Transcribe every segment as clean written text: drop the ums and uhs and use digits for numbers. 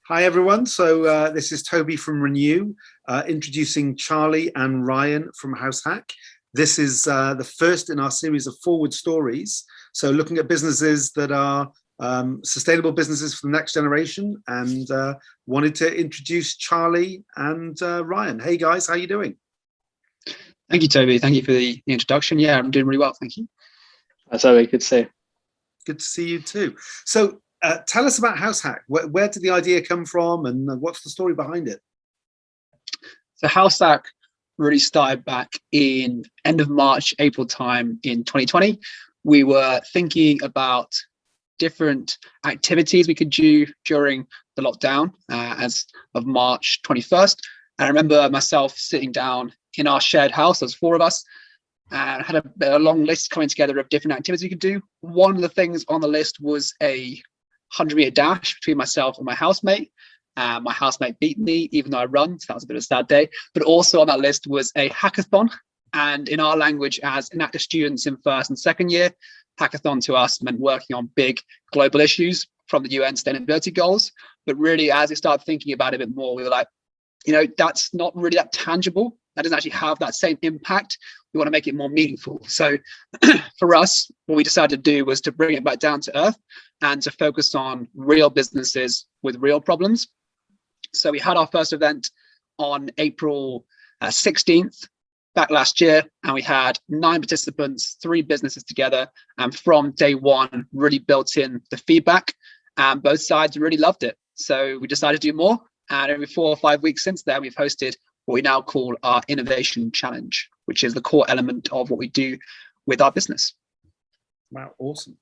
Hi everyone, this is Toby from Renew, introducing Charlie and Ryan from HouseHack. This is the first in our series of forward stories, so looking at businesses that are sustainable businesses for the next generation, and wanted to introduce Charlie and Ryan. Hey guys, how you doing? Thank you, Toby. Thank you for the introduction. Yeah, I'm doing really well, thank you. That's Toby, good to see you. Good to see you too. So tell us about HouseHack. Where did the idea come from, and what's the story behind it? So HouseHack really started back in end of March, April time in 2020. We were thinking about different activities we could do during the lockdown as of March 21st. And I remember myself sitting down in our shared house, there's four of us, and had a long list coming together of different activities we could do. One of the things on the list was a 100-meter dash between myself and my housemate. My housemate beat me, even though I run, so that was a bit of a sad day. But also on that list was a hackathon. And in our language, as inactive students in first and second year, hackathon to us meant working on big global issues from the UN sustainability goals. But really, as we started thinking about it a bit more, we were like, that's not really that tangible. That doesn't actually have that same impact. We want to make it more meaningful. So for us, what we decided to do was to bring it back down to earth and to focus on real businesses with real problems. So we had our first event on April 16th back last year, and we had 9 participants, 3 businesses together, and from day one really built in the feedback, and both sides really loved it. So we decided to do more, and every 4 or 5 weeks since then, we've hosted what we now call our Innovation Challenge, which is the core element of what we do with our business. Wow, awesome.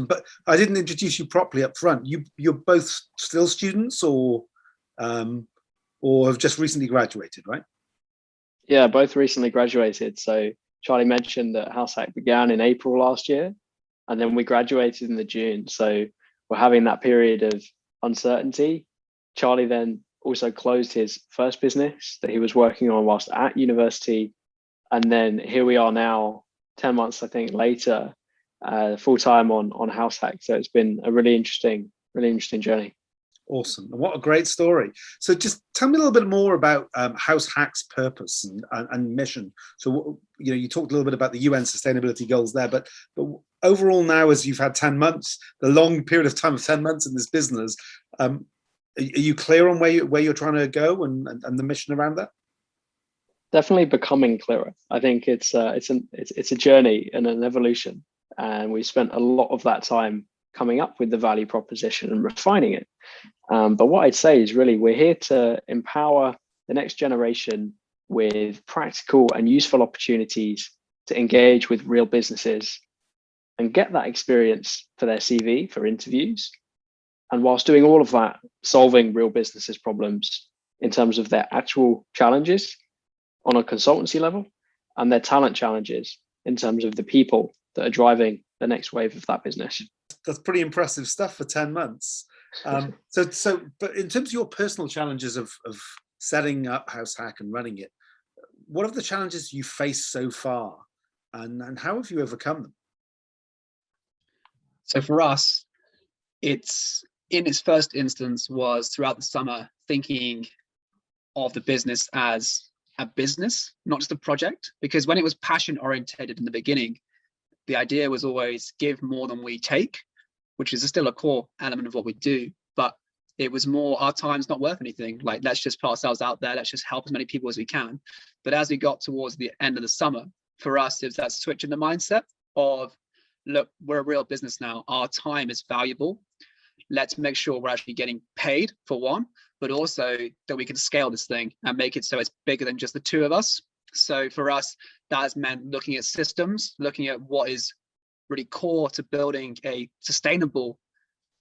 But I didn't introduce you properly up front. You're both still students, or have just recently graduated, right? Yeah, both recently graduated. So Charlie mentioned that HouseHack began in April last year, and then we graduated in the June. So we're having that period of uncertainty. Charlie then also closed his first business that he was working on whilst at university. And then here we are now, 10 months, I think, later, full-time on HouseHack. So it's been a really interesting journey. Awesome. And what a great story. So just tell me a little bit more about HouseHack's purpose and mission. So, you talked a little bit about the UN sustainability goals there, but overall now, as you've had 10 months, the long period of time of 10 months in this business, are you clear on where you're trying to go and the mission around that? Definitely becoming clearer. I think it's a journey and an evolution, and we spent a lot of that time coming up with the value proposition and refining it. But what I'd say is really we're here to empower the next generation with practical and useful opportunities to engage with real businesses and get that experience for their CV, for interviews. And whilst doing all of that, solving real businesses' problems in terms of their actual challenges on a consultancy level and their talent challenges in terms of the people that are driving the next wave of that business. That's pretty impressive stuff for 10 months. But in terms of your personal challenges of setting up HouseHack and running it, what are the challenges you faced so far, and how have you overcome them? So for us, in its first instance was throughout the summer thinking of the business as a business, not just a project, because when it was passion orientated in the beginning, the idea was always give more than we take, which is still a core element of what we do. But it was more our time's not worth anything. Like, let's just put ourselves out there. Let's just help as many people as we can. But as we got towards the end of the summer, for us, it was that switch in the mindset of, look, we're a real business now. Our time is valuable. Let's make sure we're actually getting paid for one, but also that we can scale this thing and make it so it's bigger than just the two of us. So for us, that has meant looking at systems, looking at what is really core to building a sustainable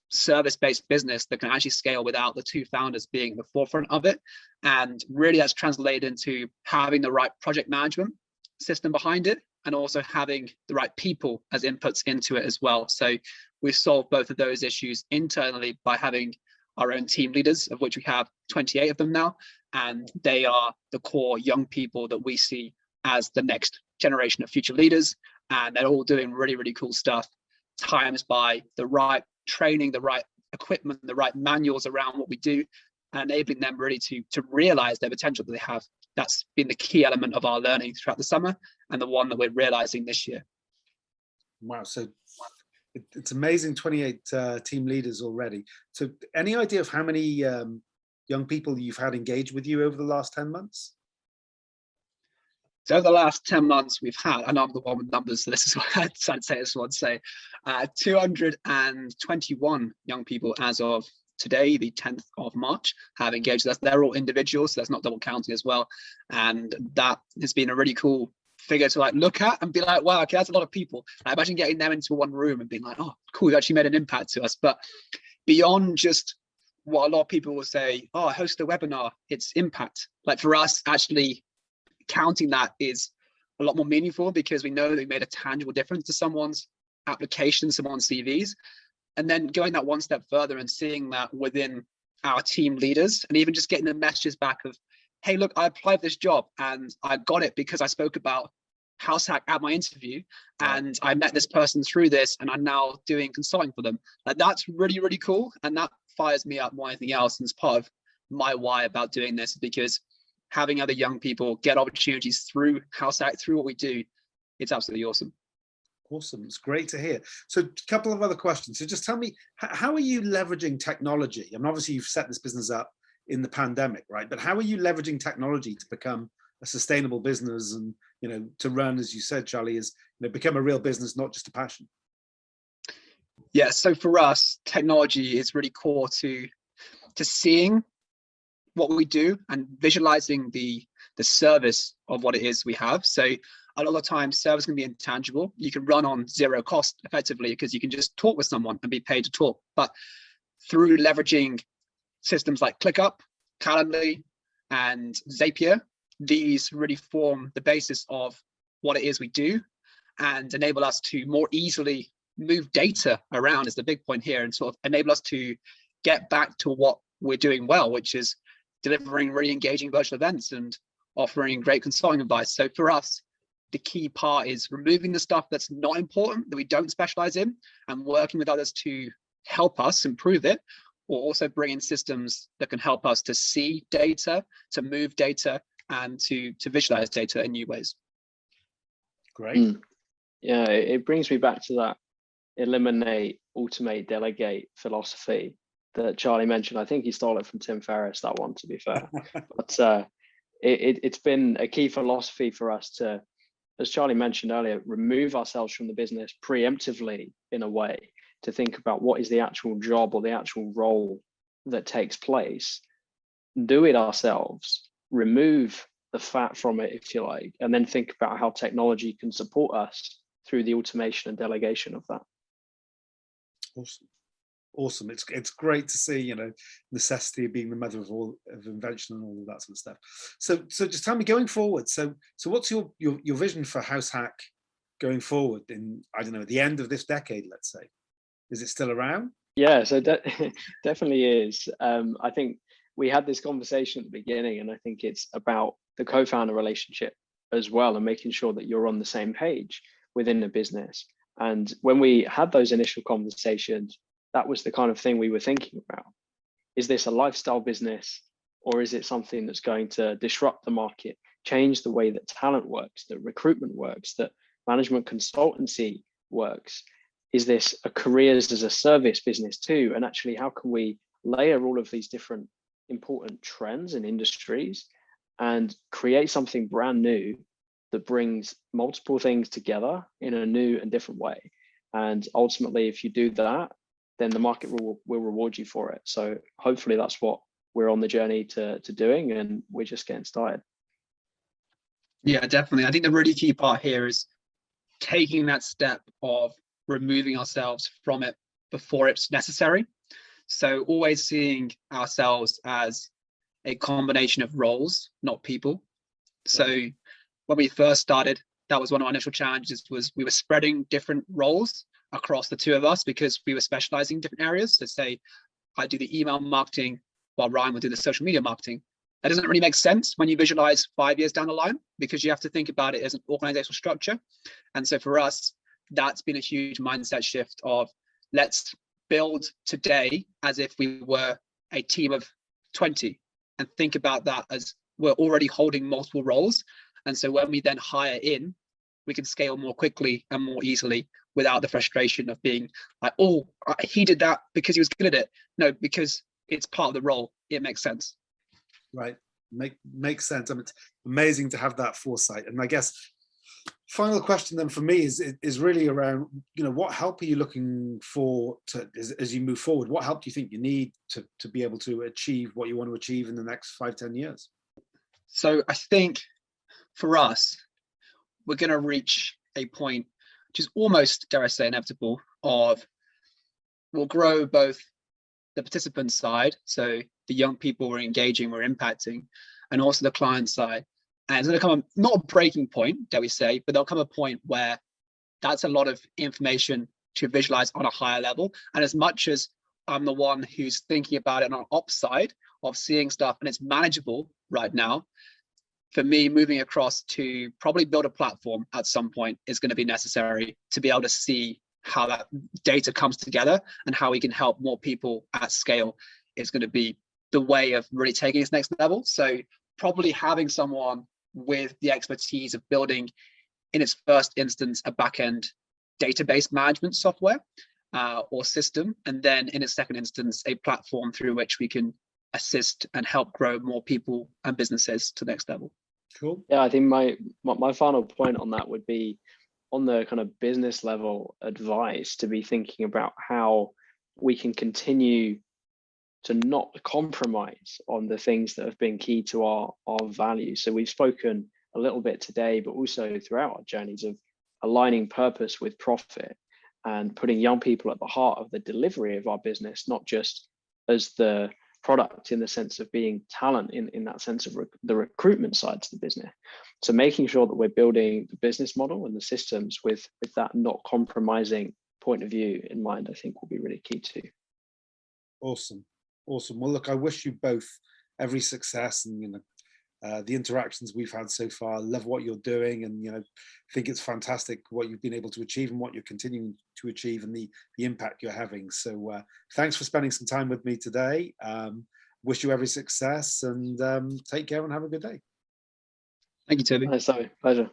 service-based business that can actually scale without the two founders being at the forefront of it. And really that's translated into having the right project management system behind it, and also having the right people as inputs into it as well. So we've solved both of those issues internally by having our own team leaders, of which we have 28 of them now. And they are the core young people that we see as the next generation of future leaders. And they're all doing really, really cool stuff, times by the right training, the right equipment, the right manuals around what we do, and enabling them really to realize their potential that they have. That's been the key element of our learning throughout the summer, and the one that we're realizing this year. Wow, so it's amazing, 28 team leaders already. So any idea of how many young people you've had engage with you over the last 10 months? So over the last 10 months, we've had, and I'm the one with numbers, so this is what I'd say this one, say 221 young people as of today, the 10th of March, have engaged with us. They're all individuals, so that's not double counting as well. And that has been a really cool figure to like look at and be like, wow, okay, that's a lot of people. I imagine getting them into one room and being like, oh, cool, you actually made an impact to us. But beyond just what a lot of people will say, oh, I hosted a webinar, it's impact. Like for us, actually counting that is a lot more meaningful, because we know that we made a tangible difference to someone's application, someone's CVs. And then going that one step further and seeing that within our team leaders, and even just getting the messages back of, hey, look, I applied for this job and I got it because I spoke about HouseHack at my interview, and I met this person through this, and I'm now doing consulting for them. Like, that's really, really cool. And that fires me up more than anything else. And it's part of my why about doing this, because having other young people get opportunities through HouseHack, through what we do, it's absolutely awesome. Awesome. It's great to hear. So a couple of other questions. So just tell me, how are you leveraging technology? I mean, obviously you've set this business up in the pandemic, right? But how are you leveraging technology to become a sustainable business and, you know, to run, as you said, Charlie, is, you know, become a real business, not just a passion? Yeah. So for us, technology is really core to seeing what we do and visualizing the service of what it is we have. So a lot of times service can be intangible. You can run on zero cost effectively, because you can just talk with someone and be paid to talk. But through leveraging systems like ClickUp, Calendly, and Zapier, these really form the basis of what it is we do and enable us to more easily move data around, is the big point here, and sort of enable us to get back to what we're doing well, which is delivering really engaging virtual events and offering great consulting advice. So for us, the key part is removing the stuff that's not important, that we don't specialize in, and working with others to help us improve it, or also bring in systems that can help us to see data, to move data, and to visualize data in new ways. Great. Yeah, it brings me back to that eliminate, automate, delegate philosophy that Charlie mentioned. I think he stole it from Tim Ferriss, that one, to be fair. But it's been a key philosophy for us to, as Charlie mentioned earlier, remove ourselves from the business preemptively, in a way, to think about what is the actual job or the actual role that takes place, do it ourselves, remove the fat from it, if you like, and then think about how technology can support us through the automation and delegation of that. Awesome. It's great to see, you know, necessity of being the mother of all of invention and all of that sort of stuff. So just tell me, going forward, so what's your vision for HouseHack going forward in, I don't know, the end of this decade, let's say? Is it still around? Yeah, so definitely is. I think we had this conversation at the beginning, and I think it's about the co-founder relationship as well, and making sure that you're on the same page within the business. And when we had those initial conversations, that was the kind of thing we were thinking about. Is this a lifestyle business, or is it something that's going to disrupt the market, change the way that talent works, that recruitment works, that management consultancy works? Is this a careers as a service business too? And actually, how can we layer all of these different important trends and industries and create something brand new that brings multiple things together in a new and different way? And ultimately, if you do that, then the market will reward you for it. So hopefully that's what we're on the journey to doing, and we're just getting started. Yeah, definitely. I think the really key part here is taking that step of removing ourselves from it before it's necessary. So always seeing ourselves as a combination of roles, not people. So when we first started, that was one of our initial challenges, was we were spreading different roles across the two of us because we were specializing in different areas. So say I do the email marketing while Ryan will do the social media marketing. That doesn't really make sense when you visualize 5 years down the line, because you have to think about it as an organizational structure. And so for us, that's been a huge mindset shift of let's build today as if we were a team of 20 and think about that as we're already holding multiple roles. And so when we then hire in, we can scale more quickly and more easily without the frustration of being like, oh, he did that because he was good at it. No, because it's part of the role. It makes sense. Right. Makes sense. I mean, it's amazing to have that foresight. And I guess final question then for me is really around, what help are you looking for as you move forward? What help do you think you need to be able to achieve what you want to achieve in the next 5-10 years? So I think for us, we're going to reach a point which is almost, dare I say, inevitable, of we'll grow both the participant side, so the young people we're engaging, we're impacting, and also the client side. And it's going to come, not a breaking point, dare we say, but there'll come a point where that's a lot of information to visualize on a higher level. And as much as I'm the one who's thinking about it on an ops side of seeing stuff and it's manageable right now, for me, moving across to probably build a platform at some point is going to be necessary to be able to see how that data comes together and how we can help more people at scale is going to be the way of really taking this next level. So probably having someone with the expertise of building, in its first instance, a back-end database management software or system, and then in its second instance, a platform through which we can assist and help grow more people and businesses to the next level. Cool. Yeah, I think my final point on that would be on the kind of business level advice to be thinking about how we can continue to not compromise on the things that have been key to our values. So we've spoken a little bit today, but also throughout our journeys of aligning purpose with profit and putting young people at the heart of the delivery of our business, not just as the product in the sense of being talent in that sense of the recruitment side to the business. So making sure that we're building the business model and the systems with that not compromising point of view in mind, I think will be really key too. Awesome. Well, look, I wish you both every success, and the interactions we've had so far. Love what you're doing, and think it's fantastic what you've been able to achieve and what you're continuing to achieve, and the impact you're having. So thanks for spending some time with me today. Wish you every success, and take care and have a good day. Thank you, Toby. Nice, Toby. Pleasure.